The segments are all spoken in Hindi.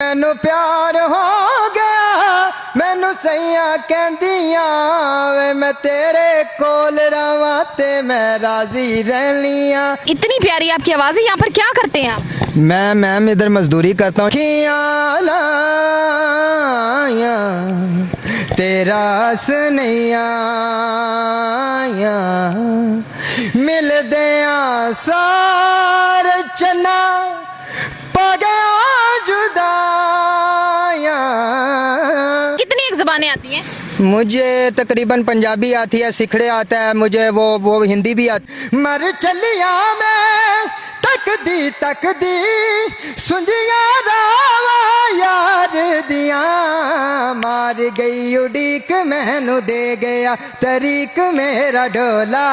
मैनू प्यार हो गया, मैनू सैया कहंदियां वे मैं तेरे कोल रवां ते मैं राजी रहनियां। इतनी प्यारी आपकी आवाज है। यहाँ पर क्या करते हैं आप? मैं मैम इधर मजदूरी करता हूँ। तेरा सुनैया मिल दिया सार चना पा गया जुदाया। कितनी एक जबानें आती हैं? मुझे तकरीबन पंजाबी आती है, सिखड़े आता है मुझे, वो हिंदी भी आती। मर चलिया मैं तकदी सुंजिया रावा यार दिया, मार गई उड़ीक मैनू दे गया तरीक मेरा डोला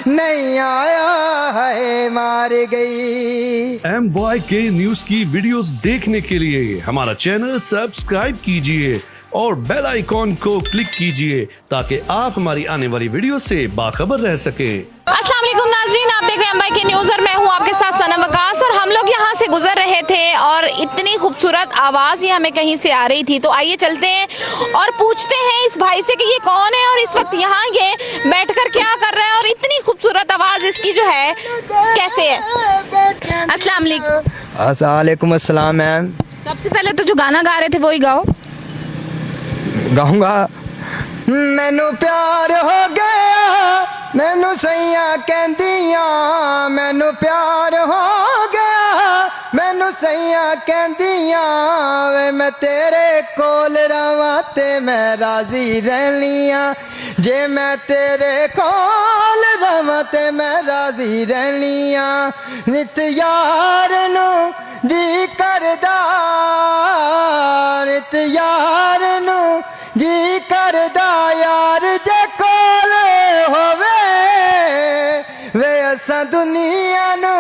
नहीं आया है मार गई। MYK न्यूज की वीडियोस देखने के लिए हमारा चैनल सब्सक्राइब कीजिए और बेल आइकॉन को क्लिक कीजिए ताकि आप हमारी आने वाली वीडियो से बाखबर रह सके। अस्सलाम वालेकुम नाजरीन, आप देख रहे हैं MYK न्यूज और मैं हूं आपके साथ सनम वकास। और हम लोग यहां से गुजर रहे थे और इतनी खूबसूरत आवाज ये हमें कहीं से आ रही थी, तो आइए चलते हैं और पूछते हैं इस भाई से कि ये कौन है और इस वक्त यहाँ ये बैठकर क्या कर रहा है और इतनी खूबसूरत आवाज इसकी जो है कैसे है। अस्सलाम वालेकुम अस्सलाम मैम। सबसे पहले तो जो गाना गा रहे थे वो ही गाओ। गाऊंगा। मैनू प्यार हो गया, मैनू सैया कहंदियां, मैनू प्यार हो गया, मैनू सैया कहंदियां वे मैं तेरे कोल रवां ते मैं राजी रहनियां। जे मैं तेरे कोल रवां ते मैं राजी रहनियां। नित यार नू जी करदा, नित यार नू जी करदा यार जे कोल होवे वे असां दुनिया नू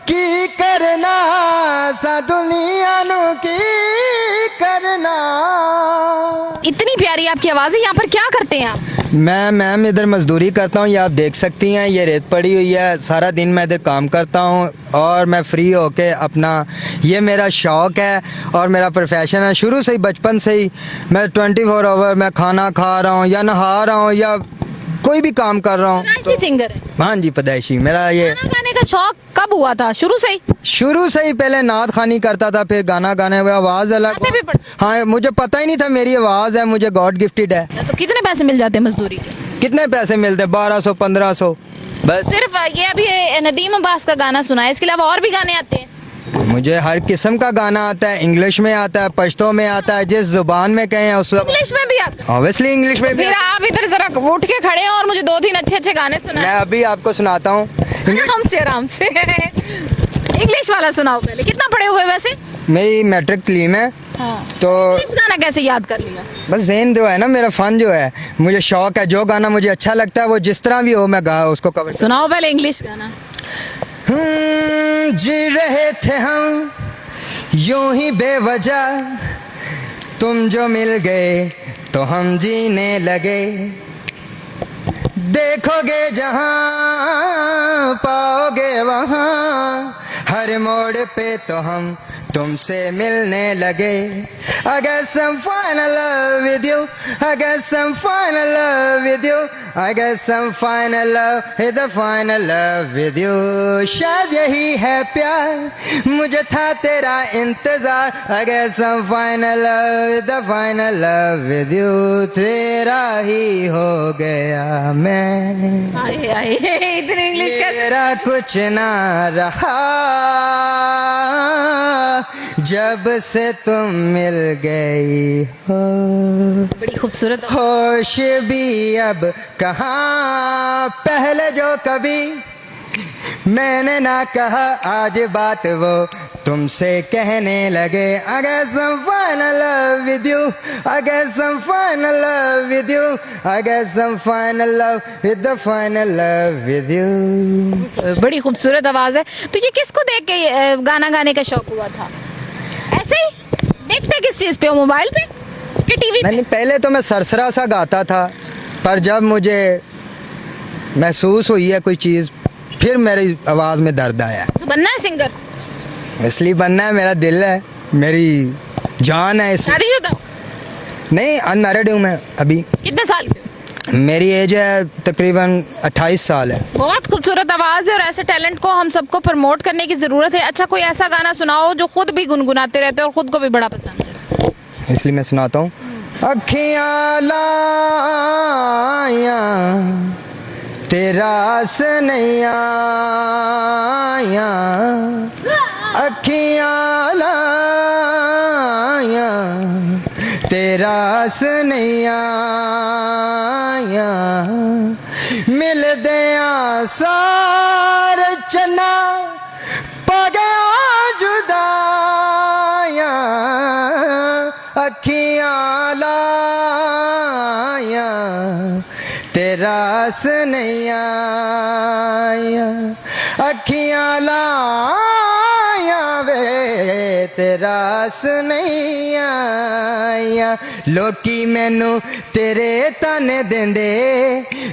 की करना, असां दुनिया नू की करना। इतनी प्यारी आपकी आवाज है। यहाँ पर क्या करते हैं आप? मैं मैम इधर मजदूरी करता हूँ, ये आप देख सकती हैं, ये रेत पड़ी हुई है, सारा दिन मैं इधर काम करता हूँ और मैं फ्री होके अपना, ये मेरा शौक़ है और मेरा प्रोफेशन है। शुरू से ही, बचपन से ही मैं 24 आवर मैं खाना खा रहा हूँ या नहा रहा हूँ या कोई भी काम कर रहा हूँ। पैदाइशी सिंगर है? हाँ जी, पैदाइशी। मेरा ये गाना गाने का शौक कब हुआ था? शुरू से ही? शुरू से ही पहले नात खानी करता था, फिर गाना गाने हुए, आवाज़ अलग। गाते भी पढ़ते? हाँ, मुझे पता ही नहीं था मेरी आवाज़ है, मुझे गॉड गिफ्टेड है। तो कितने पैसे मिल जाते हैं मजदूरी के? कितने पैसे मिलते? 1200 1500 बस। सिर्फ ये अभी नदीम अब्बास का गाना सुना है, इसके अलावा और भी गाने आते हैं? मुझे हर किस्म का गाना आता है, इंग्लिश में आता है, पश्तो में आता है, जिस जुबान में कहें उस। इंग्लिश में भी आता है? ऑब्वियसली इंग्लिश में भी। फिर आप इधर जरा उठ के खड़े हैं और मुझे 2-3 अच्छे गाने मैं सुनाएं। अभी आपको सुनाता हूँ। आराम से इंग्लिश वाला सुनाओ पहले। कितना पढ़े हुए वैसे? मेरी मैट्रिक तलीम है। हाँ। तो इंग्लिश गाना कैसे याद कर लिया? बस ज़हन जो है ना, मेरा फ़न जो है, मुझे शौक है, जो गाना मुझे अच्छा लगता है वो जिस तरह भी हो मैं गा उसको कवर। सुनाओ पहले इंग्लिश गाना। जी रहे थे हम यूं ही बेवजह, तुम जो मिल गए तो हम जीने लगे। देखोगे जहां पाओगे वहां, हर मोड़ पे तो हम तुमसे मिलने लगे। I got some final love with you, I got some final love with you, I got some final love, hey the final love with you। शायद यही है प्यार, मुझे था तेरा इंतजार। I got some final love, the final love with you। तेरा ही हो गया मैं, आए इतनी इंग्लिश कैसे? तेरा कुछ ना रहा जब से तुम मिल गई हो। बड़ी खूबसूरत। होश भी अब कहाँ, पहले जो कभी मैंने ना कहा, आज बात वो तुमसे कहने लगे। I got some final love with you, I got some final love with you, I got some final love with the final love with you। बड़ी खूबसूरत आवाज है। तो ये किसको देख के गाना गाने का शौक हुआ था? ऐसे ही देखते किस चीज पे हो? मोबाइल पे कि टीवी पे? नहीं, पहले तो मैं सरसरा सा गाता था, पर जब मुझे महसूस हुई है कोई चीज़, फिर मेरी आवाज़ में दर्द आया। तो बनना है सिंगर? इसलिए बनना है, मेरा दिल है, मेरी जान है इसमें। शादीशुदा हो? नहीं, अनमैरिड हूँ मैं अभी। कितने साल के? मेरी एज है तकरीबन 28 साल है। बहुत खूबसूरत आवाज है और ऐसे टैलेंट को हम सबको प्रमोट करने की जरूरत है। अच्छा, कोई ऐसा गाना सुनाओ जो खुद भी गुनगुनाते रहते हो और खुद को भी बड़ा पसंद है। इसलिए मैं सुनाता हूँ। अखियाँ लाया तेरा सनैया, अखियाँ लाया तेरा सनैया, मिल दिया सार चना पा गया जुदाया, अखियाँ लाया तेरा सनैया, अखियाँ लाया वे तेरा सनैया, लोकी मैनू तेरे ताने देंदे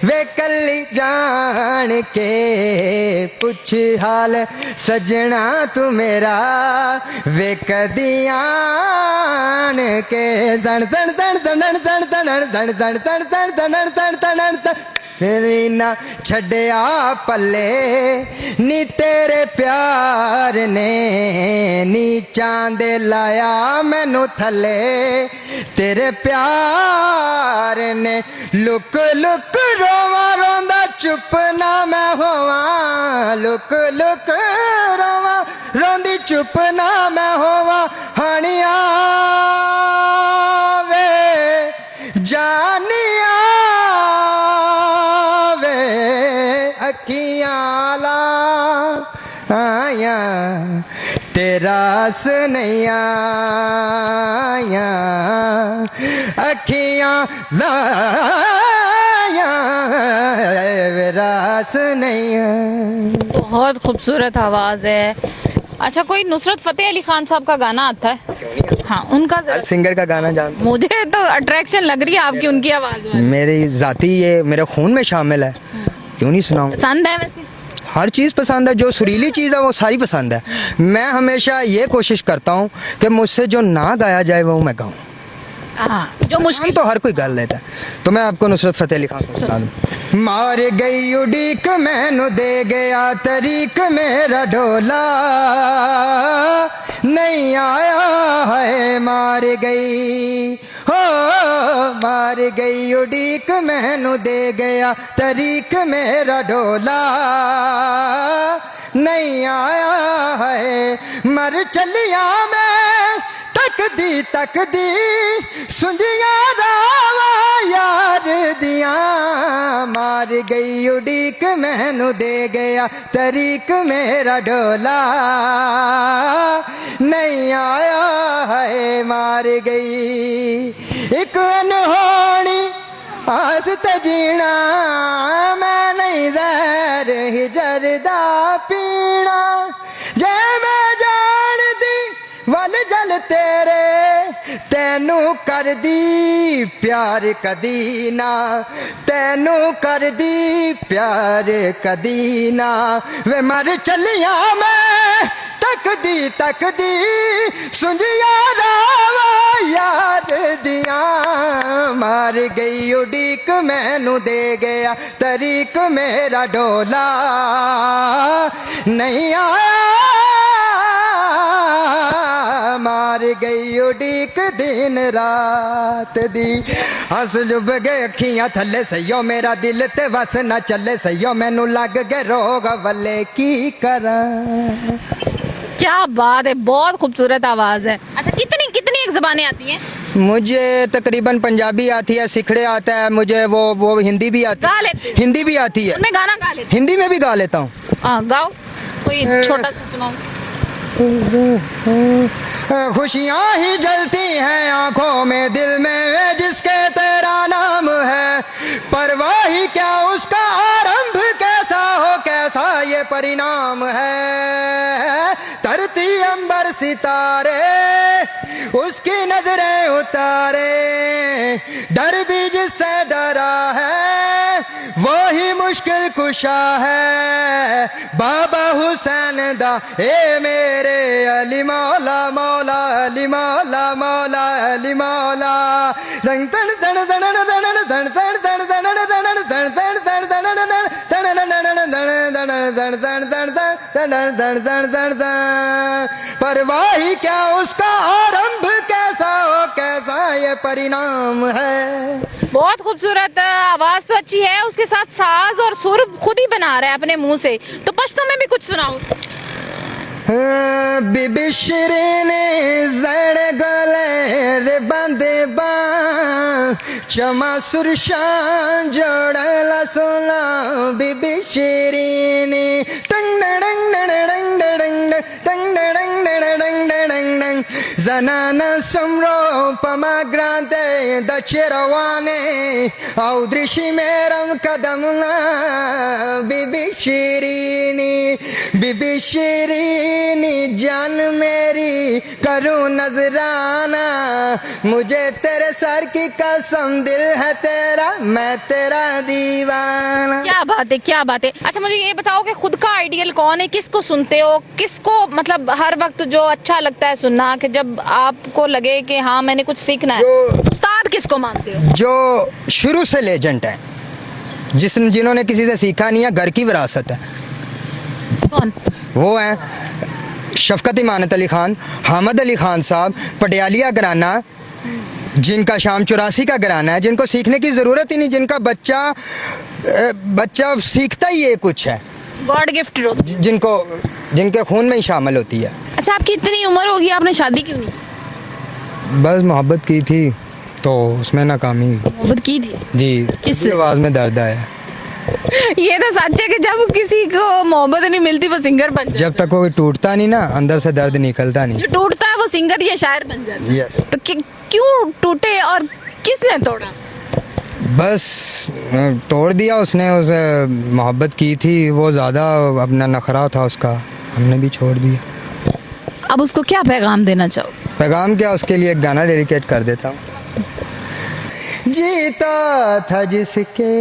वे कल्ली जान के, पुछ हाल सजना तू मेरा वे कदियान के, दन दन दन दन दन दन दन दन दन दन दन दन दन दन तेरी ना छड़िया पल्ले नी तेरे प्यार ने, नी चांदे लाया मैनू थले तेरे प्यार ने, लुक लुक रोवा रोंदा चुप ना मैं होवा, लुक लुक रोवा रोंदी चुप ना मैं होवा, हनिया वे जानिया अखियाँ लाया तेरा सनैया, अखियाँ लाया मेरा सनैया। बहुत खूबसूरत आवाज है। अच्छा, कोई नुसरत फतेह अली खान साहब का गाना आता है? हाँ, उनका सिंगर का गाना जान, मुझे तो अट्रैक्शन लग रही है आपकी उनकी आवाज में। मेरी जाती ये मेरे खून में शामिल है, क्यों नहीं सुनाऊं। पसंद है वैसे? हर चीज़ पसंद है, जो सुरीली चीज़ है वो सारी पसंद है। मैं हमेशा ये कोशिश करता हूँ कि मुझसे जो ना गाया जाए वो मैं गाऊँ। जो मुश्किल तो हर कोई गा लेता है। तो मैं आपको नुसरत फतेह अली खान को सुना दूँ। मार गई उड़ीक मैनू दे गया तरीक मेरा ढोला, नहीं आया है मार गई हो, मार गई उड़ीक मैनू दे गया तरीक मेरा ढोला, नहीं आया है मर चलिया मैं तकदी सुनिया रावा यार दिया, मार गई उड़ीक मैनू दे गया तरीक मेरा ढोला, नहीं आया है मार गई एक अनहोनी आस तजीना, मैं नहीं जहर हिजरदा पीना, जै मैं जान दी वल जल तेरे तैनू कर दी प्यार कदी ना, तैनू कर दी प्यार कदी ना, वे मर चलिया मैं तकदी सुनिया रावा यार दिया, मार गई उड़ीक मैनू दे गया तरीक मेरा ढोला, नहीं आया मार गई उड़ीक दिन रात दी, हंस जुब गए अखियां थले सही मेरा दिल ते बस न चले सही, मैनू लग गए रोग वल्ले की करा। क्या बात है, बहुत खूबसूरत आवाज है। अच्छा, कितनी कितनी एक ज़बानें आती हैं? मुझे तकरीबन पंजाबी आती है, सिखड़े आता है मुझे, वो हिंदी भी आती गा लेते? हिंदी भी आती है। उनमें गाना गा लेते? हिंदी में भी गा लेता हूँ। गाओ कोई छोटा सा सुनाओ। खुशियाँ ही जलती हैं आंखों में दिल में जिसके तेरा नाम है, परवाह ही क्या उसका आरंभ कैसा हो कैसा ये परिणाम है, धरती अंबर सितारे उसकी नजरें उतारे, डर भी जिससे डरा है वो ही मुश्किल कुशा है, बाबा हुसैन दा ए मेरे अली मौला, मौला अली मौला, मौला अली मौला। दन दन दन दन दन दन दन दन दन दन दन दन दन दन परवाही क्या उसका आरंभ कैसा हो, कैसा ये परिणाम है। बहुत खूबसूरत आवाज तो अच्छी है, उसके साथ साज और सुर खुद ही बना रहा है अपने मुंह से, तो पश्तो में भी कुछ सुनाओ। बीबी शिरीन जड़ गले रे बंदे बां, चमा सुरशान जोड़ला सोला बीबी शिरीन, टंग डंग डंग डंग टंग डंग डंग डंग जनाना समरो pomegranate da Ceroane, audrishi meram kadamna बीबी शिरीनी, बीबी शिरीनी जान मेरी करूं नजराना, मुझे तेरे सर की कसम दिल है तेरा मैं तेरा दीवाना। क्या बात है, क्या बात है। अच्छा मुझे ये बताओ कि खुद का आइडियल कौन है, किसको सुनते हो, किसको मतलब हर वक्त जो अच्छा लगता है सुनना, कि जब आपको लगे कि हाँ मैंने कुछ सीखना है, उस्ताद किसको मानते हो? जो शुरू से लेजेंड है, जिन्होंने किसी से सीखा नहीं है, घर की विरासत है। कौन? वो है शफकत इमानत अली खान, हामिद अली खान साहब, पटियालिया घराना, जिनका शाम 84 का घराना है, जिनको सीखने की ज़रूरत ही नहीं, जिनका बच्चा सीखता ही ये कुछ है, गॉड गिफ्ट, जिनके खून में ही शामिल होती है। अच्छा आपकी इतनी उम्र होगी, आपने शादी क्यों नहीं? बस मोहब्बत की थी तो उसमें नाकामी। मोहब्बत की थी जी, किससे? आवाज़ में दर्द आया। ये तो सच है कि जब किसी को मोहब्बत नहीं मिलती वो सिंगर बन जाता जब तक वो टूटता नहीं ना, अंदर से दर्द निकलता है। नहीं। जो टूटता है वो सिंगर या शायर बन जाता है। Yes. तो क्यों टूटे और किसने तोड़ा? बस तोड़ दिया उसने, उसे मोहब्बत की थी, वो ज़्यादा अपना नखरा था उसका, हमने भी छोड़ दिया। अब उसको क्या पैगाम देना चाहो? पैगाम क्या, उसके लिए एक गाना डेडिकेट कर देता हूँ। जीता था जिसके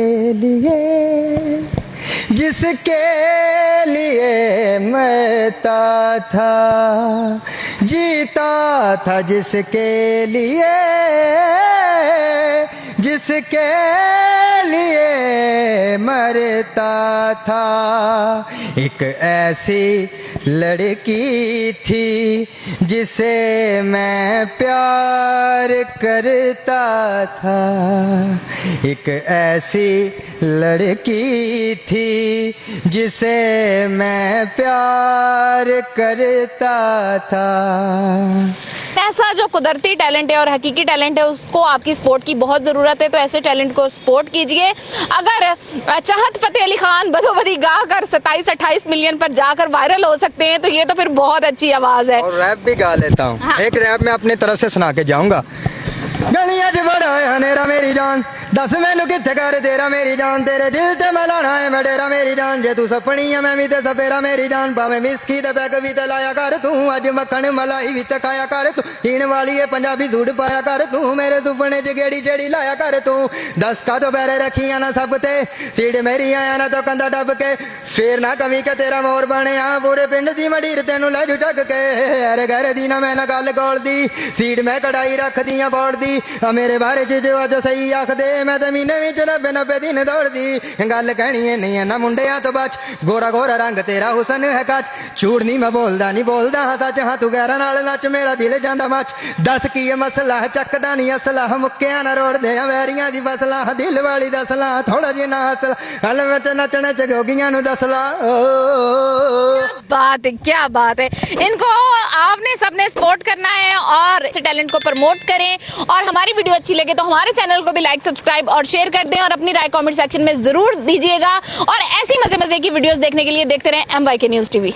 लिए मरता था, जीता था जिसके लिए मरता था। एक ऐसी लड़की थी जिसे मैं प्यार करता था, एक ऐसी लड़की थी जिसे मैं प्यार करता था। ऐसा जो कुदरती टैलेंट है और हकीकी टैलेंट है उसको आपकी सपोर्ट की बहुत ज़रूरत है, तो ऐसे टैलेंट को सपोर्ट कीजिए। अगर चाहत फतेह अली खान बदोबदी गा कर 27-28 मिलियन पर जाकर वायरल हो सकते हैं तो ये तो फिर बहुत अच्छी आवाज़ है। और रैप भी गा लेता हूँ। हाँ। एक रैप मैं अपनी तरफ से सुना के जाऊंगा। गलियां च बड़ा है हनेरा मेरी जान, दस मैनू कित्थे कर तेरा मेरी जान, तेरे दिल ते मैं लाना है मैं डेरा मेरी जान, जे तू सपनी है मैं भी ते सपेरा मेरी जान, भाਵੇਂ मिसकी दे पैक भी ते लाया कर तू, अज मक्खन मलाई भी ते खाया कर तू, पीण वाली है पंजाबी सूट पाया कर तू, मेरे सुपने च गेड़ी छेड़ी लाया कर तू, 10 का तो पैरे रखियां ना सब ते, सीट मेरी आया ना तो कंधा डब के, फिर ना कमी के तेरा मोर बने आ, पूरे पिंड दी मडीर तेनू ले जू चक के, अरे घर दी ना मैं ना गल कोल दी, सीट मैं कढ़ाई रख दियां बोड़ दी, मेरे बारे च जो अज सही आख दे, मैं तो महीने विच 90 दिन दौड़ दी, गल कहनी है नहीं है ना मुंडिया तो बच, गोरा गोरा रंग तेरा हुसन है कच, झूठ नहीं मैं बोलदा हाँ सच, हाँ तू गैरा नाल नच मेरा दिल जांदा मच, दस की मसला चकदा नहीं असला, मुक्किया ना रोड़ दे वैरियां दी फसला, दिल वाली दसला थोड़ा जिहा हसला, हल विच नचने च जोगियां नू दसला। बात है, क्या बात है। इनको आपने सबने सपोर्ट करना है और इस टैलेंट को प्रमोट करें, और हमारी वीडियो अच्छी लगे तो हमारे चैनल को भी लाइक सब्सक्राइब और शेयर कर दें, और अपनी राय कमेंट सेक्शन में जरूर दीजिएगा, और ऐसी मजे मजे की वीडियोस देखने के लिए देखते रहें MYK न्यूज़ TV।